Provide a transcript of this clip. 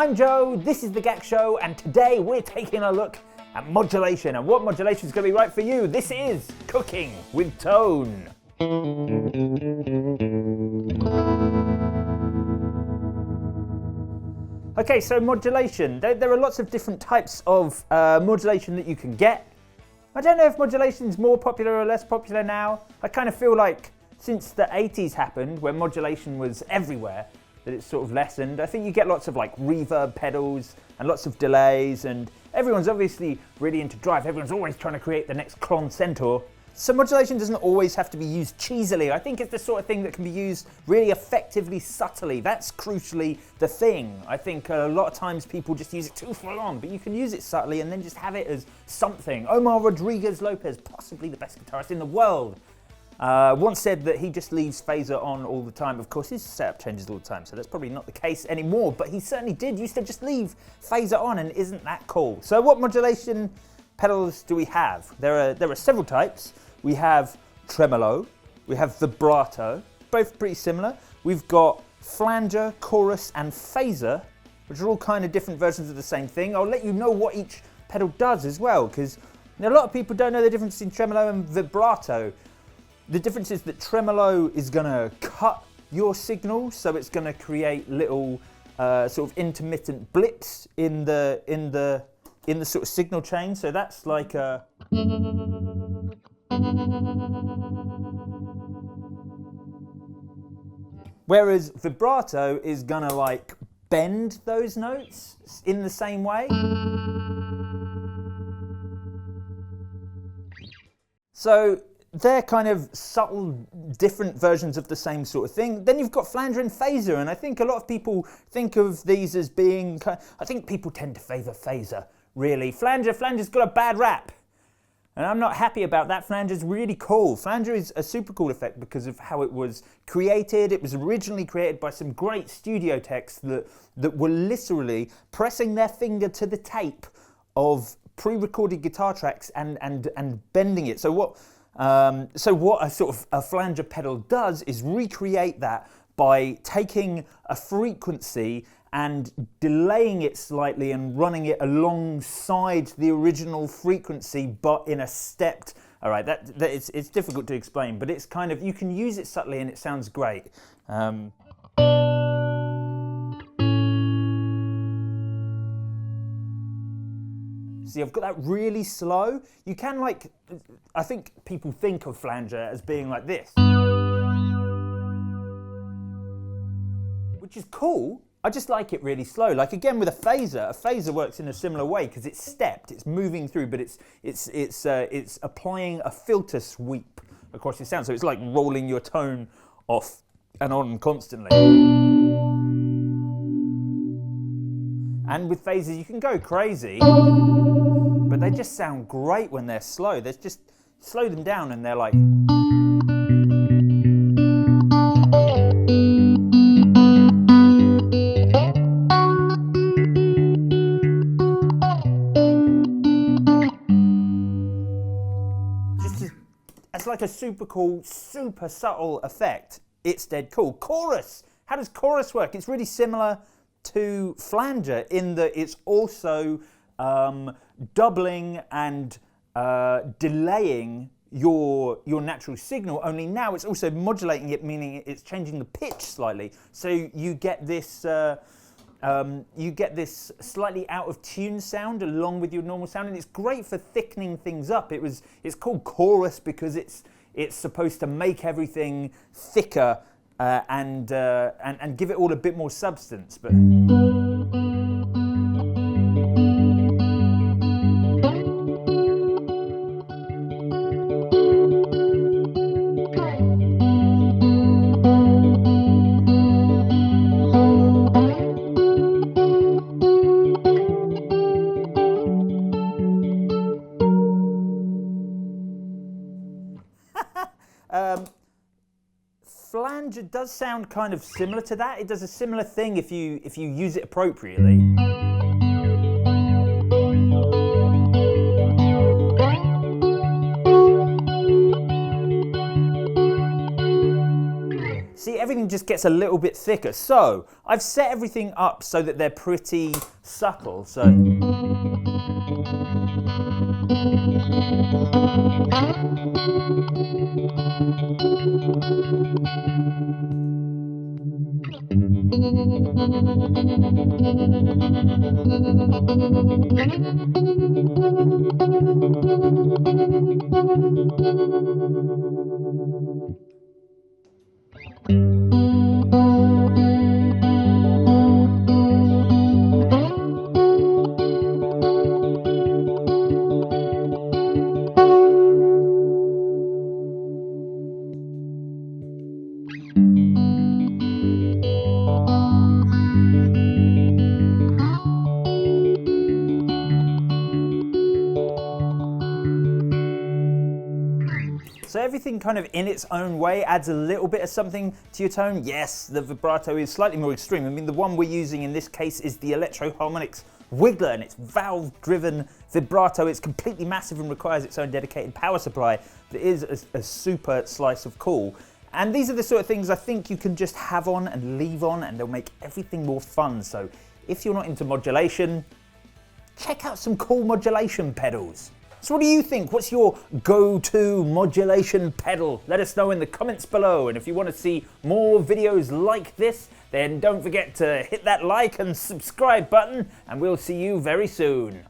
I'm Joe, this is The Gak Show, and today we're taking a look at modulation and what modulation is going to be right for you. This is Cooking with Tone. Okay, so modulation. There are lots of different types of modulation that you can get. I don't know if modulation is more popular or less popular now. I kind of feel like since the 80s happened, when modulation was everywhere, that it's sort of lessened. I think you get lots of like reverb pedals and lots of delays, and everyone's obviously really into drive. Everyone's always trying to create the next Klon Centaur. So modulation doesn't always have to be used cheesily. I think it's the sort of thing that can be used really effectively, subtly. That's crucially the thing. I think a lot of times people just use it too full on, but you can use it subtly and then just have it as something. Omar Rodriguez Lopez, possibly the best guitarist in the world, once said that he just leaves phaser on all the time. Of course, his setup changes all the time, so that's probably not the case anymore, but he certainly did used to just leave phaser on, and isn't that cool? So what modulation pedals do we have? There are several types. We have tremolo, we have vibrato, both pretty similar. We've got flanger, chorus, and phaser, which are all kind of different versions of the same thing. I'll let you know what each pedal does as well, because a lot of people don't know the difference between tremolo and vibrato. The difference is that tremolo is going to cut your signal, so it's going to create little sort of intermittent blips in the sort of signal chain. So that's like a. Whereas vibrato is going to like bend those notes in the same way. So they're kind of subtle, different versions of the same sort of thing. Then you've got flanger and phaser, and I think a lot of people think of these as being, I think people tend to favour phaser, really. Flanger's got a bad rap, and I'm not happy about that. Flanger's really cool. Flanger is a super cool effect because of how it was created. It was originally created by some great studio techs that were literally pressing their finger to the tape of pre-recorded guitar tracks and bending it. So what a sort of a flanger pedal does is recreate that by taking a frequency and delaying it slightly and running it alongside the original frequency, but in a stepped. All right, it's difficult to explain, but it's kind of, you can use it subtly and it sounds great. See, I've got that really slow. You can like, I think people think of flanger as being like this, which is cool. I just like it really slow. Like again with a phaser works in a similar way because it's stepped, it's moving through, but it's applying a filter sweep across your sound. So it's like rolling your tone off and on constantly. And with phasers you can go crazy, but they just sound great when they're slow. There's just slow them down and they're like. It's like a super cool, super subtle effect. It's dead cool. Chorus. How does chorus work? It's really similar to flanger in that it's also doubling and delaying your natural signal, only now it's also modulating it, meaning it's changing the pitch slightly. So you get this slightly out of tune sound along with your normal sound, and it's great for thickening things up. It's called chorus because it's supposed to make everything thicker and give it all a bit more substance. But flanger does sound kind of similar to that. It does a similar thing if you use it appropriately. See, everything just gets a little bit thicker. So I've set everything up so that they're pretty subtle. So So everything kind of in its own way adds a little bit of something to your tone. Yes, the vibrato is slightly more extreme. I mean, the one we're using in this case is the Electro-Harmonix Wiggler, and it's valve-driven vibrato. It's completely massive and requires its own dedicated power supply, but it is a super slice of cool. And these are the sort of things I think you can just have on and leave on, and they'll make everything more fun. So if you're not into modulation, check out some cool modulation pedals. So what do you think? What's your go-to modulation pedal? Let us know in the comments below. And if you want to see more videos like this, then don't forget to hit that like and subscribe button, and we'll see you very soon.